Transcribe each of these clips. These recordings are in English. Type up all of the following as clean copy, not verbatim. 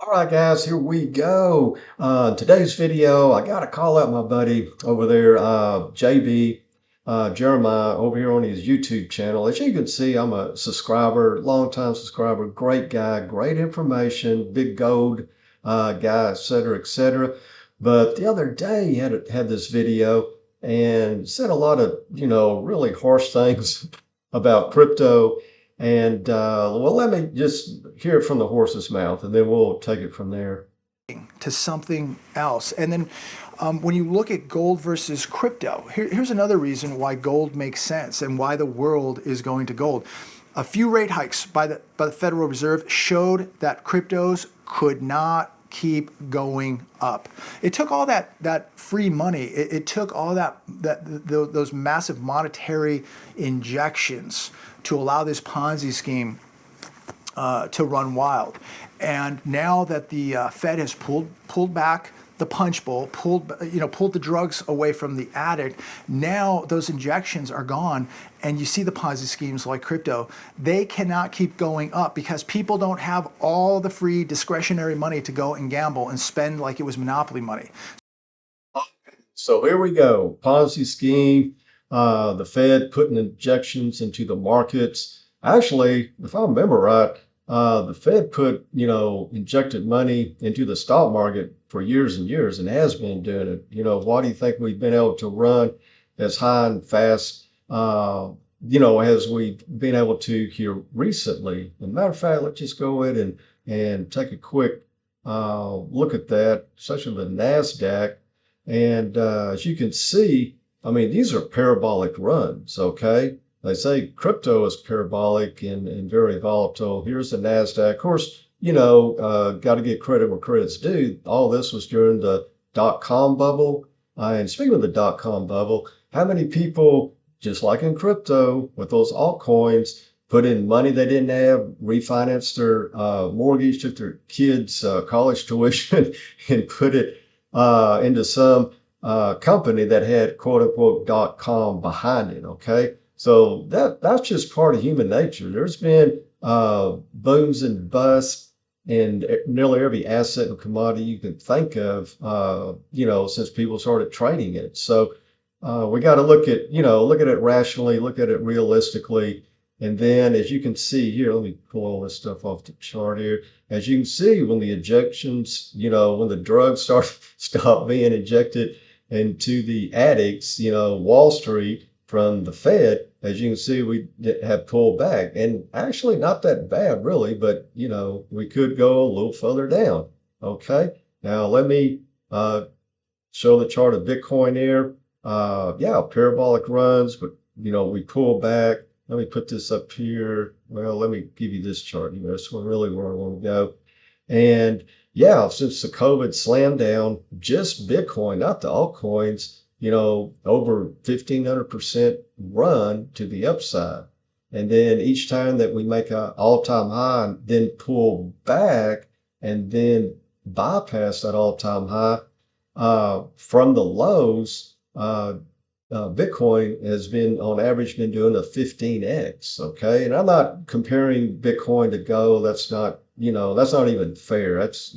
All right, guys, here we go. Today's video, I got to call out my buddy over there, JB, Jeremiah, over here on his YouTube channel. As you can see, I'm a subscriber, longtime subscriber, great guy, great information, big gold guy, et cetera, et cetera. But the other day, he had this video and said a lot of, really harsh things about crypto. And well, let me just hear it from the horse's mouth, and then we'll take it from there. To something else. And then when you look at gold versus crypto, here's another reason why gold makes sense and why the world is going to gold. A few rate hikes by the Federal Reserve showed that cryptos could not keep going up. It took all that free money. It took all those massive monetary injections to allow this Ponzi scheme to run wild. And now that the Fed has pulled back the punch bowl, pulled the drugs away from the addict, now those injections are gone, and you see the Ponzi schemes like crypto. They cannot keep going up because people don't have all the free discretionary money to go and gamble and spend like it was monopoly money. So here we go. Ponzi scheme, the Fed putting injections into the markets. Actually, if I remember right, the Fed put, injected money into the stock market for years and years and has been doing it. Why do you think we've been able to run as high and fast, as we've been able to here recently? As a matter of fact, let's just go ahead and take a quick look at that, especially the NASDAQ. And as you can see, I mean, these are parabolic runs, okay? They say crypto is parabolic and very volatile. Here's the NASDAQ. Of course, got to get credit where credit's due. All this was during the dot-com bubble. And speaking of the dot-com bubble, how many people, just like in crypto, with those altcoins, put in money they didn't have, refinanced their mortgage, took their kids' college tuition, and put it into some company that had quote unquote .com behind it, okay? So that's just part of human nature. There's been booms and busts in nearly every asset and commodity you can think of, since people started trading it. So we got to look at it rationally, look at it realistically. And then as you can see here, let me pull all this stuff off the chart here. As you can see, when the injections, when the drugs stop being injected into the addicts, Wall Street from the Fed, as you can see, we have pulled back, and actually not that bad really, but we could go a little further down. Okay, now let me show the chart of Bitcoin here. Yeah, parabolic runs, but we pull back. Let me put this up here. Well, let me give you this chart. That's really where I want to go. And yeah, since the COVID slammed down just Bitcoin, not the altcoins, over 1,500% run to the upside. And then each time that we make an all-time high and then pull back and then bypass that all-time high from the lows, Bitcoin has been on average been doing a 15x. Okay. And I'm not comparing Bitcoin to gold. That's not even fair. That's,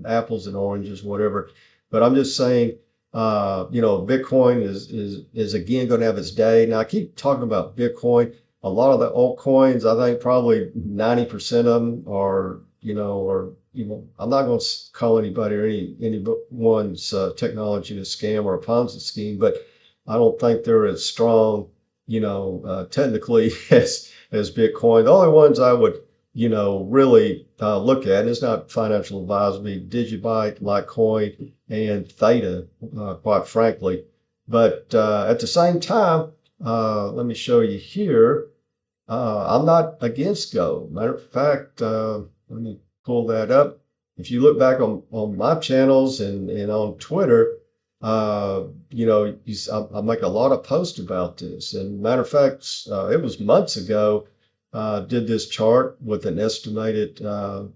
apples and oranges, whatever. But I'm just saying, Bitcoin is again going to have its day. Now I keep talking about Bitcoin. A lot of the altcoins, I think probably 90% of them are, I'm not going to call anybody or anyone's technology a scam or a Ponzi scheme, but I don't think they're as strong, technically as Bitcoin. The only ones I would, really look at, and it's not financial advice, be Digibyte, Litecoin, and Theta, quite frankly. But at the same time, let me show you here. I'm not against gold. Matter of fact, let me pull that up. If you look back on my channels and on Twitter, I make a lot of posts about this. And matter of fact, it was months ago, did this chart with an estimated um,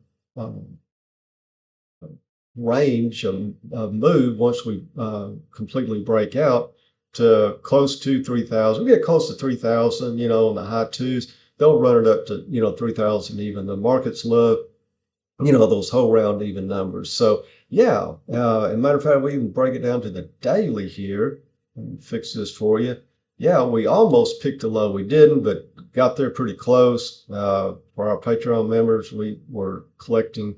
range of move once we completely break out to close to 3,000. We get close to 3,000, on the high twos. They'll run it up to, 3,000 even. The markets love those whole round even numbers. So yeah, as a matter of fact, we even break it down to the daily here. Let me fix this for you. Yeah, we almost picked a low. We didn't, but got there pretty close. For our Patreon members, we were collecting,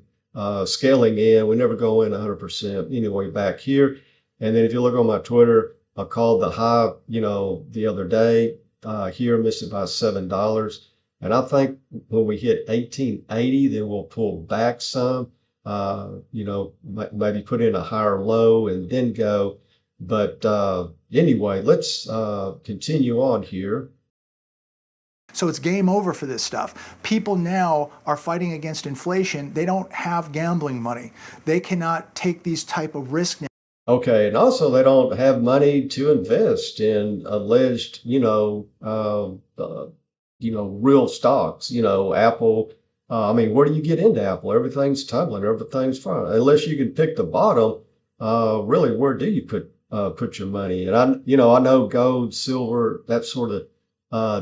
scaling in. We never go in 100% anyway back here. And then if you look on my Twitter, I called the high, the other day, here, missed it by $7. And I think when we hit 1880, then we'll pull back some, maybe put in a higher low and then go. But anyway, let's continue on here. So it's game over for this stuff. People now are fighting against inflation. They don't have gambling money. They cannot take these type of risks now. Okay, and also they don't have money to invest in alleged, real stocks. Apple. I mean, where do you get into Apple? Everything's tumbling, everything's fine. Unless you can pick the bottom, really, where do you put your money? And I know gold, silver, that sort of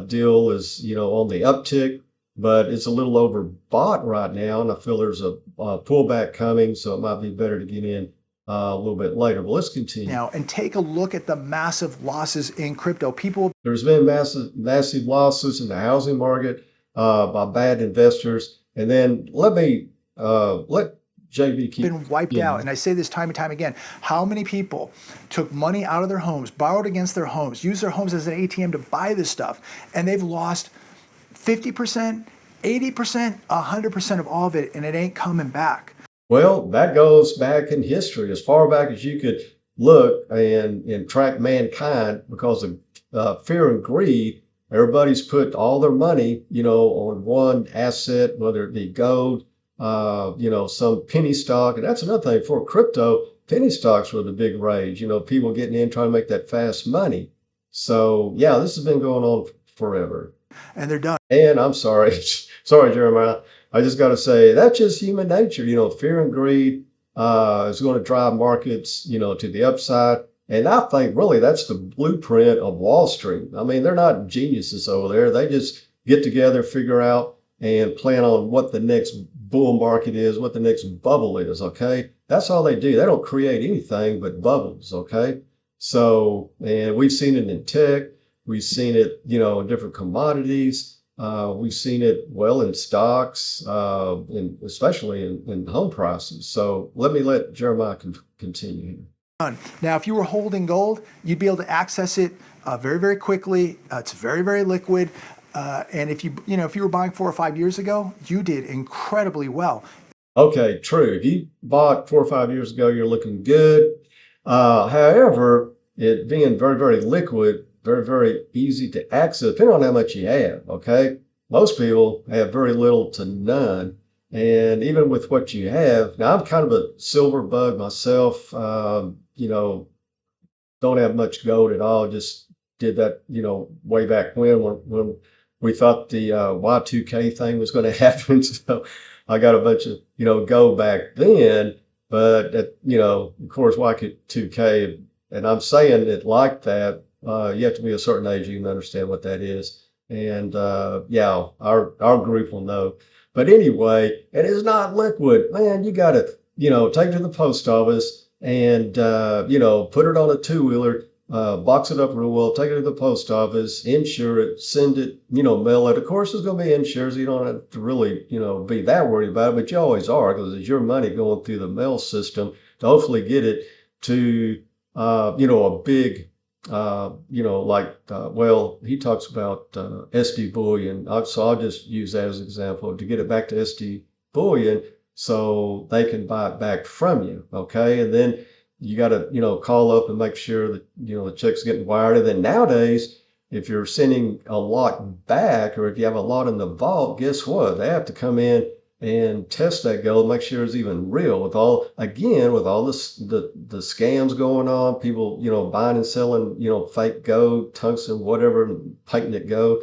deal is, on the uptick, but it's a little overbought right now, and I feel there's a pullback coming, so it might be better to get in a little bit later. But let's continue. Now, and take a look at the massive losses in crypto. There's been massive losses in the housing market by bad investors. And then let JB keep been wiped out. And I say this time and time again. How many people took money out of their homes, borrowed against their homes, used their homes as an ATM to buy this stuff, and they've lost 50%, 80%, 100% of all of it, and it ain't coming back. Well, that goes back in history, as far back as you could look and track mankind because of fear and greed. Everybody's put all their money, on one asset, whether it be gold, some penny stock. And that's another thing for crypto. Penny stocks were the big rage, people getting in trying to make that fast money. So yeah, this has been going on forever. And they're done. And I'm sorry, sorry, Jeremiah. I just got to say that's just human nature. Fear and greed is going to drive markets, to the upside. And I think really that's the blueprint of Wall Street. I mean, they're not geniuses over there. They just get together, figure out, and plan on what the next bull market is, what the next bubble is. Okay, that's all they do. They don't create anything but bubbles. Okay, so and we've seen it in tech. We've seen it, in different commodities. We've seen it well in stocks, and especially in home prices. So let Jeremiah continue. Now, if you were holding gold, you'd be able to access it very, very quickly. It's very, very liquid. And if you were buying 4 or 5 years ago, you did incredibly well. Okay, true. If you bought 4 or 5 years ago, you're looking good. However, it being very, very liquid, very, very easy to access, depending on how much you have. Okay, most people have very little to none. And even with what you have, now I'm kind of a silver bug myself. Don't have much gold at all. Just did that, way back when we thought the Y2K thing was going to happen. So I got a bunch of, gold back then. But of course, Y2K, and I'm saying it like that. You have to be a certain age, you can understand what that is. And yeah, our group will know. But anyway, it is not liquid. Man, you got to, take it to the post office and, put it on a two-wheeler, box it up real well, take it to the post office, insure it, send it, mail it. Of course, there's going to be insurance. You don't have to really, be that worried about it, but you always are because it's your money going through the mail system to hopefully get it to, a big, well, he talks about SD bullion. So I'll just use that as an example to get it back to SD bullion so they can buy it back from you. Okay. And then you got to, call up and make sure that, the check's getting wired. And then nowadays, if you're sending a lot back or if you have a lot in the vault, guess what? They have to come in and test that gold, make sure it's even real with all this the scams going on, people, buying and selling, fake gold, tungsten, whatever, and painting it gold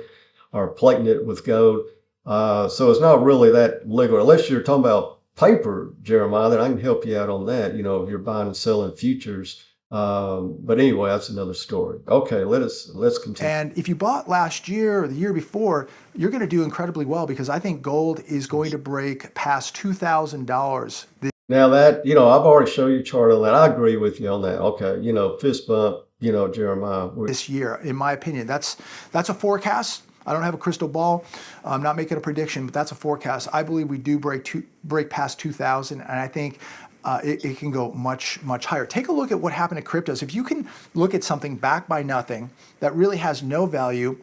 or plating it with gold. So it's not really that liquid unless you're talking about paper, Jeremiah, then I can help you out on that. If you're buying and selling futures, But anyway, that's another story. Okay, let's continue. And if you bought last year or the year before, you're going to do incredibly well because I think gold is going to break past $2,000 Now that, I've already showed you a chart on that. I agree with you on that. Okay, fist bump, Jeremiah. this year, in my opinion. That's a forecast. I don't have a crystal ball. I'm not making a prediction, but that's a forecast. I believe we do break past 2,000, and I think it can go much, much higher. Take a look at what happened to cryptos. If you can look at something backed by nothing that really has no value,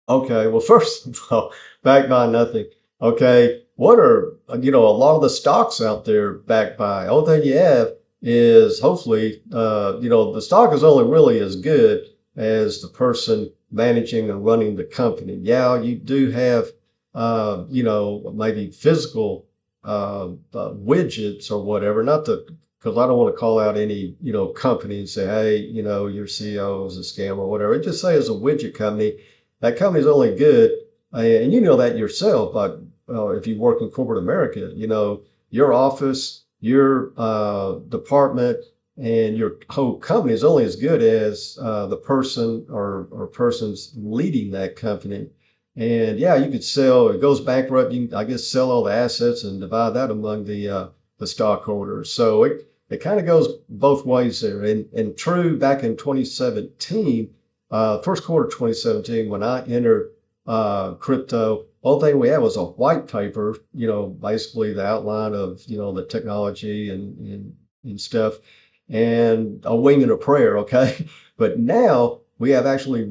Okay, well, first of all, backed by nothing. Okay, what are, a lot of the stocks out there backed by? Only thing you have is hopefully, the stock is only really as good as the person managing and running the company. Yeah, you do have, maybe physical widgets or whatever, not the, because I don't want to call out any, company and say, hey, your CEO is a scam or whatever. Just say it's a widget company. That company's only good, and you know that yourself. But if you work in corporate America, your office, your department, and your whole company is only as good as the person or persons leading that company. And yeah, you could sell. It goes bankrupt. You can, I guess, sell all the assets and divide that among the stockholders. So it kind of goes both ways there. And true, back in 2017. First quarter 2017, when I entered crypto, only thing we had was a white paper, basically the outline of, the technology and stuff, and a wing and a prayer, okay? But now we have actually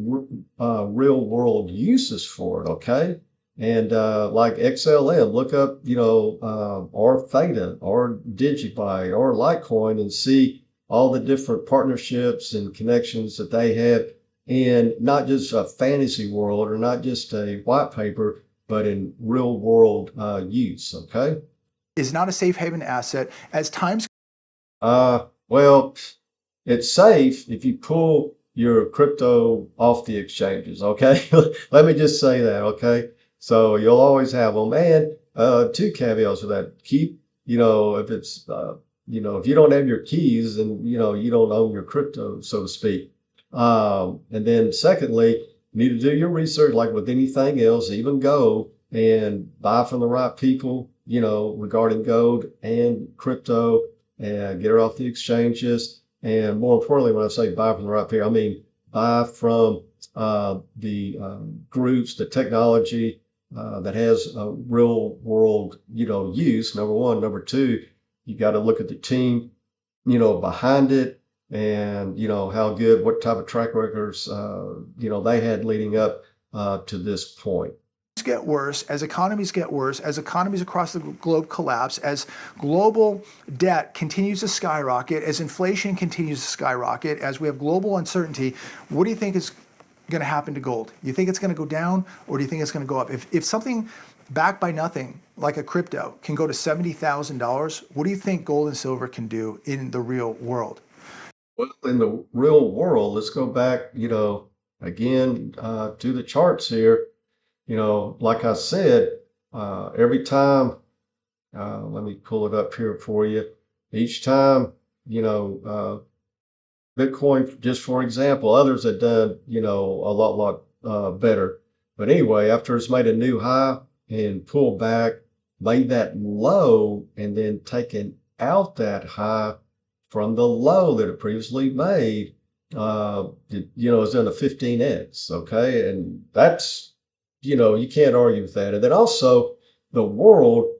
real world uses for it, okay? And like XLM, look up, or Theta or DigiBuy or Litecoin and see all the different partnerships and connections that they have in not just a fantasy world or not just a white paper, but in real world use. Okay. is not a safe haven asset. As times Well, it's safe if you pull your crypto off the exchanges. Okay. Let me just say that. Okay. So you'll always have them. And two caveats to that. Keep, if it's, if you don't have your keys, then, you don't own your crypto, so to speak. And then secondly, you need to do your research like with anything else, even gold, and buy from the right people, regarding gold and crypto, and get her off the exchanges. And more importantly, when I say buy from the right people, I mean buy from the groups, the technology that has a real world, use, number one. Number two, you got to look at the team, behind it, and how good, what type of track records they had leading up to this point. get worse, as economies get worse, as economies across the globe collapse, as global debt continues to skyrocket, as inflation continues to skyrocket, as we have global uncertainty, what do you think is going to happen to gold? You think it's going to go down, or do you think it's going to go up? If something backed by nothing, like a crypto, can go to $70,000, what do you think gold and silver can do in the real world? Well, in the real world, let's go back, again to the charts here. Like I said, every time, let me pull it up here for you. Each time, Bitcoin, just for example, others have done, a lot better. But anyway, after it's made a new high and pulled back, made that low, and then taken out that high from the low that it previously made, it's done a 15x. Okay. And that's, you can't argue with that. And then also the world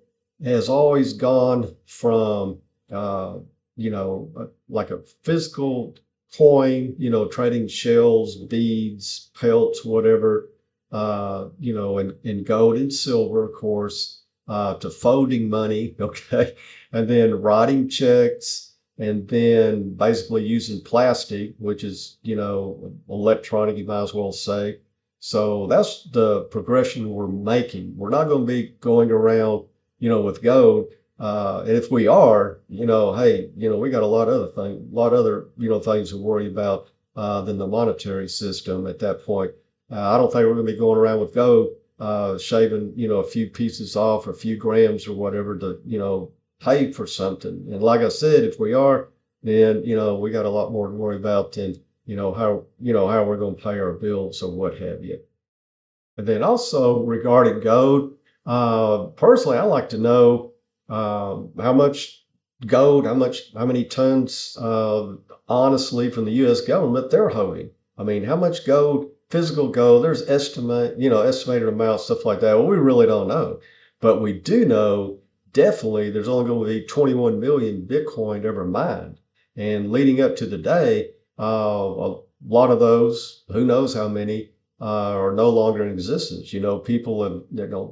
has always gone from, like a physical coin, trading shells, beads, pelts, whatever, in gold and silver, of course, to folding money. Okay. And then writing checks, and then basically using plastic, which is, electronic, you might as well say. So that's the progression we're making. We're not going to be going around, with gold. And if we are, hey, we got a lot other, things to worry about than the monetary system at that point. I don't think we're going to be going around with gold, shaving, a few pieces off, a few grams or whatever to, pay for something. And like I said, if we are, then, we got a lot more to worry about than, how we're going to pay our bills or what have you. And then also regarding gold, personally, I like to know how much gold, how many tons, honestly, from the U.S. government they're holding. I mean, how much gold, physical gold, there's estimated amounts, stuff like that. Well, we really don't know, but we do know definitely there's only going to be 21 million Bitcoin ever mined. And leading up to the day, a lot of those, who knows how many, are no longer in existence. People have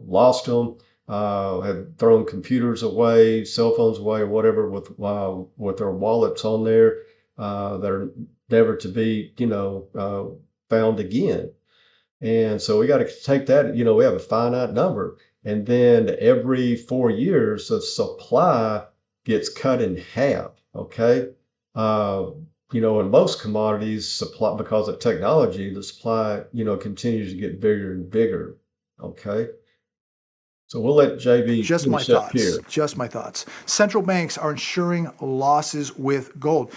lost them, have thrown computers away, cell phones away, or whatever, with their wallets on there, that are never to be found again. And so we got to take that. We have a finite number, and then every 4 years, the supply gets cut in half. Okay. Uh, in most commodities, supply, because of technology, the supply, continues to get bigger and bigger. Okay. So we'll let JB Just my finish up thoughts. here. Just my thoughts. Central banks are insuring losses with gold.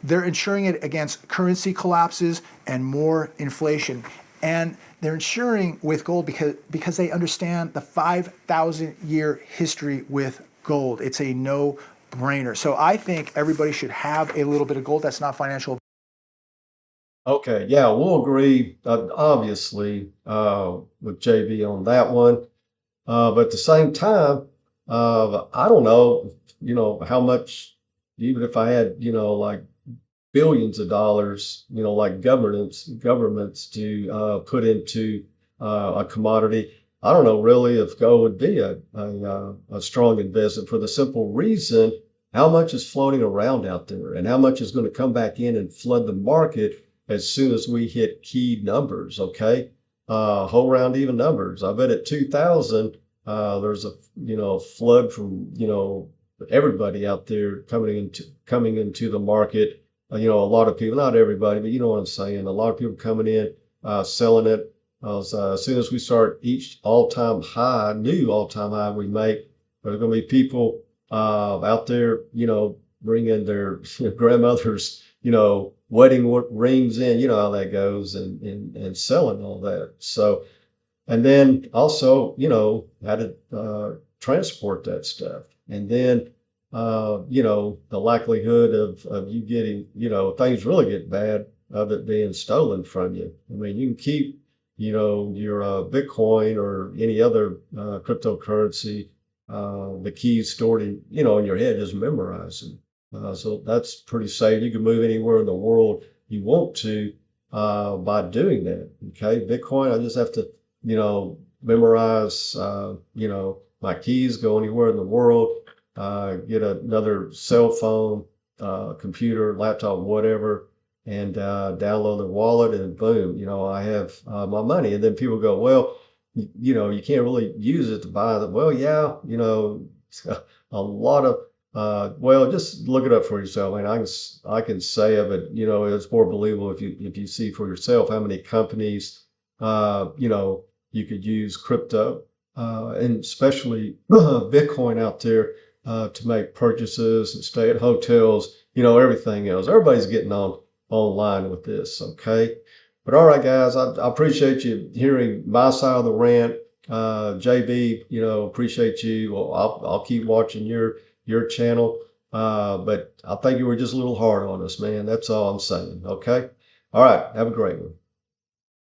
They're insuring it against currency collapses and more inflation. And they're insuring with gold because they understand the 5,000 year history with gold. It's a no brainer. So I think everybody should have a little bit of gold. That's not financial. Okay. Yeah, we'll agree, obviously, with JB on that one. But at the same time, I don't know, how much, even if I had, like billions of dollars, like governments to put into a commodity. I don't know really if gold would be a strong investment for the simple reason how much is floating around out there and how much is going to come back in and flood the market as soon as we hit key numbers. Okay. Whole round even numbers. I bet at 2000, there's a, flood from, everybody out there coming into the market. A lot of people, not everybody, but you know what I'm saying. A lot of people coming in, selling it. As soon as we start each new all-time high we make, there's going to be people out there, bringing their grandmother's, wedding rings in. You know how that goes, and selling all that. So, and then also, how to transport that stuff. And then, the likelihood of you getting, things really get bad, of it being stolen from you. I mean, you can keep, your Bitcoin or any other cryptocurrency, the keys stored in your head, just memorizing. So that's pretty safe. You can move anywhere in the world you want to, by doing that. Okay. Bitcoin, I just have to, memorize, my keys, go anywhere in the world, get another cell phone, computer, laptop, whatever, and download the wallet, and boom, I have my money. And then people go, well, you can't really use it to buy them. Well, yeah, a lot of, well, just look it up for yourself. I mean, I can say of it, it's more believable if you see for yourself how many companies, you could use crypto, and especially Bitcoin out there, to make purchases and stay at hotels, everything else. Everybody's getting online with this. Okay. But all right, guys, I appreciate you hearing my side of the rant. JB, appreciate you. Well, I'll keep watching your channel. But I think you were just a little hard on us, man. That's all I'm saying. Okay. All right. Have a great one.